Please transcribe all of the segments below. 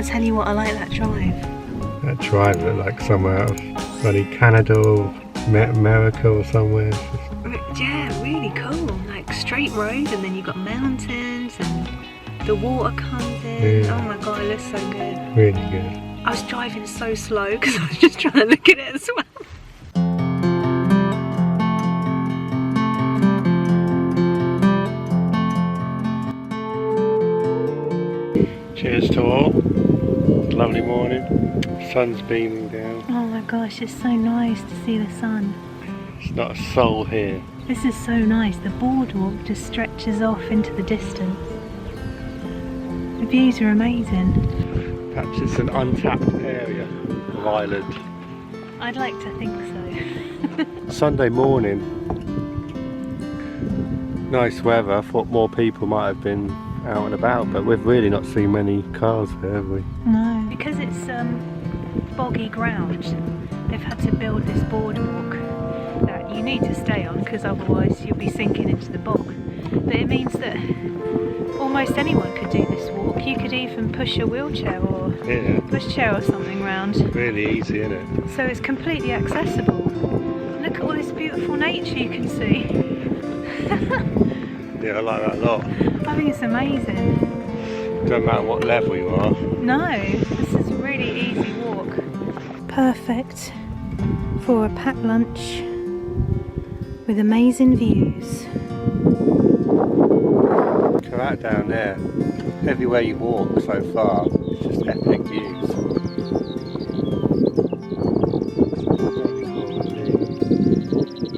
I tell you what, I like that drive. That drive looked like somewhere out of bloody Canada or America or somewhere. Yeah, really cool. Like straight road, and then you've got mountains and the water comes in. Yeah. Oh my god, it looks so good. Really good. I was driving so slow because I was just trying to look at it as well. Cheers to all. Lovely morning. Sun's beaming down. Oh my gosh, it's so nice to see the sun. There's not a soul here. This is so nice. The boardwalk just stretches off into the distance. The views are amazing. Perhaps it's an untapped area of Ireland. I'd like to think so. Sunday morning. Nice weather. I thought more people might have been out and about, but we've really not seen many cars here, have we? No. Because it's boggy ground, they've had to build this boardwalk that you need to stay on because otherwise you'll be sinking into the bog. But it means that almost anyone could do this walk. You could even push a wheelchair or pushchair or something round. Really easy, isn't it? So it's completely accessible. Look at all this beautiful nature you can see. Yeah, I like that a lot. I think it's amazing. Don't matter what level you are. No, this is a really easy walk. Perfect for a packed lunch with amazing views. Go out down there. Everywhere you walk so far, it's just epic views.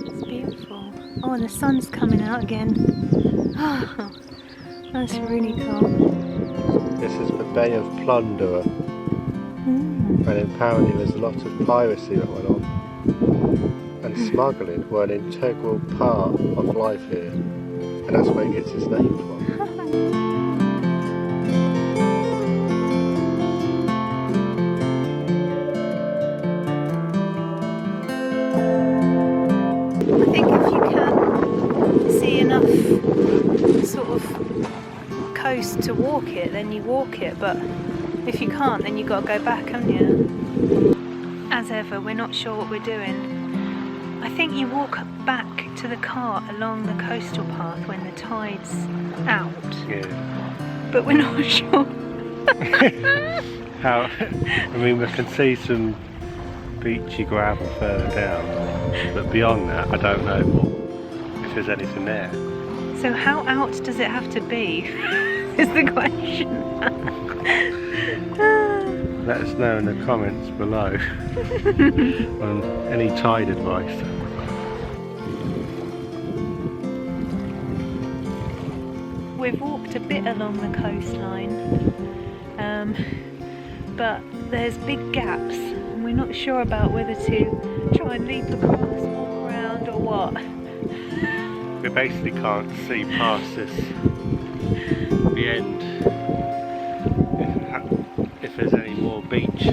It's beautiful. Oh, and the sun's coming out again. Oh, that's really cool. This is the Bay of Plunderer. And apparently there's a lot of piracy that went on. And smuggling were an integral part of life here. And that's where it gets its name from. I think if you can see enough sort of coast to walk it, then you walk it, but if you can't, then you've got to go back, haven't you? As ever, we're not sure what we're doing. I think you walk back to the car along the coastal path when the tide's out. Yeah. But we're not sure. How? I mean, we can see some beachy gravel further down, but beyond that, I don't know if there's anything there. So how out does it have to be? Is the question. Let us know in the comments below on any tide advice. We've walked a bit along the coastline, but there's big gaps and we're not sure about whether to try and leap across, walk around or what. We basically can't see past this, the end, if there's any more beach.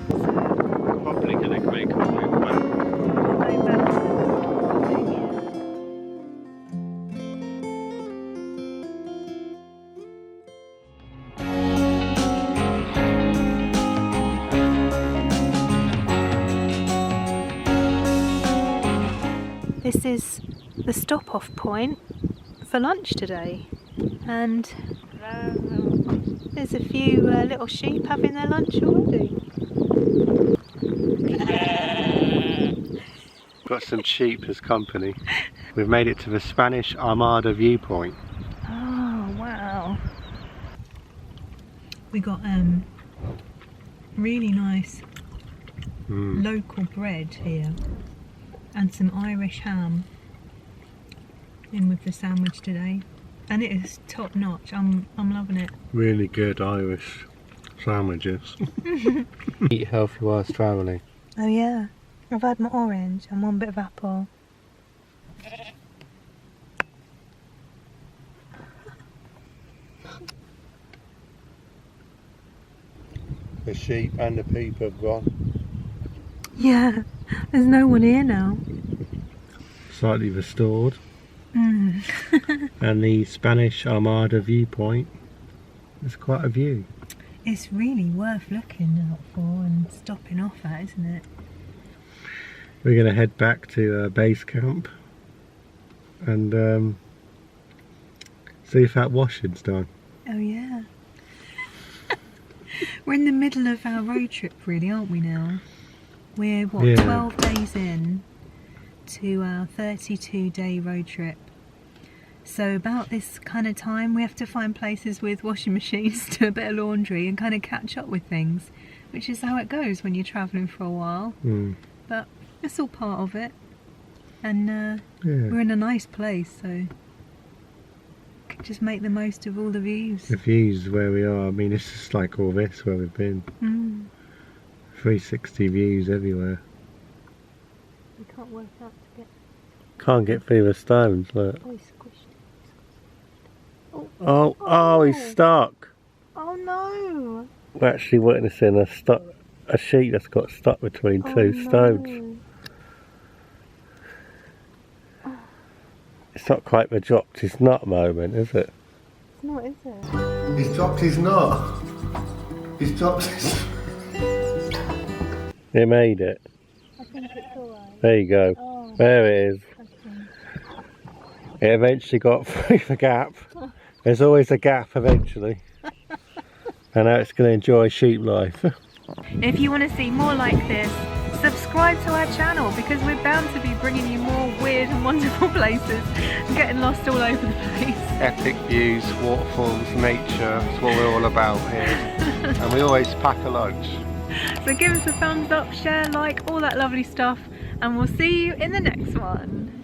We're probably going to make our way back. This is the stop-off point for lunch today, and there's a few little sheep having their lunch already. Got some sheep as company. We've made it to the Spanish Armada viewpoint. Oh wow! We got really nice local bread here and some Irish ham in with the sandwich today, and it is top notch. I'm loving it. Really good Irish sandwiches. Eat healthy whilst travelling. Oh yeah, I've had my orange and one bit of apple. The sheep and the people have gone. Yeah, there's no one here now. Slightly restored. And the Spanish Armada viewpoint is quite a view. It's really worth looking out for and stopping off at, isn't it? We're going to head back to base camp and see if that washing's done. Oh yeah. We're in the middle of our road trip really, aren't we now? We're what, Yeah. 12 days in to our 32-day road trip. So about this kind of time we have to find places with washing machines, do a bit of laundry and kind of catch up with things, which is how it goes when you're travelling for a while. But it's all part of it, and we're in a nice place, so can just make the most of all the views. The views where we are, I mean it's just like all this where we've been. 360 views everywhere. We can't work out to get... Can't get through the stones, look. Oh, he's squished it. Oh, he's stuck. Oh no! We're actually witnessing a sheet that's got stuck between two stones. It's not quite the dropped his nut moment, is it? It's not, is it? He's dropped his nut. He's dropped his... He made it. I think it's alright. There you go. Oh, there it is. okay. It eventually got through the gap. There's always a gap eventually. And now it's going to enjoy sheep life. If you want to see more like this, subscribe to our channel because we're bound to be bringing you more weird and wonderful places and getting lost all over the place. Epic views, waterfalls, nature, that's what we're all about here. And we always pack a lunch. So give us a thumbs up, share, like, all that lovely stuff, and we'll see you in the next one.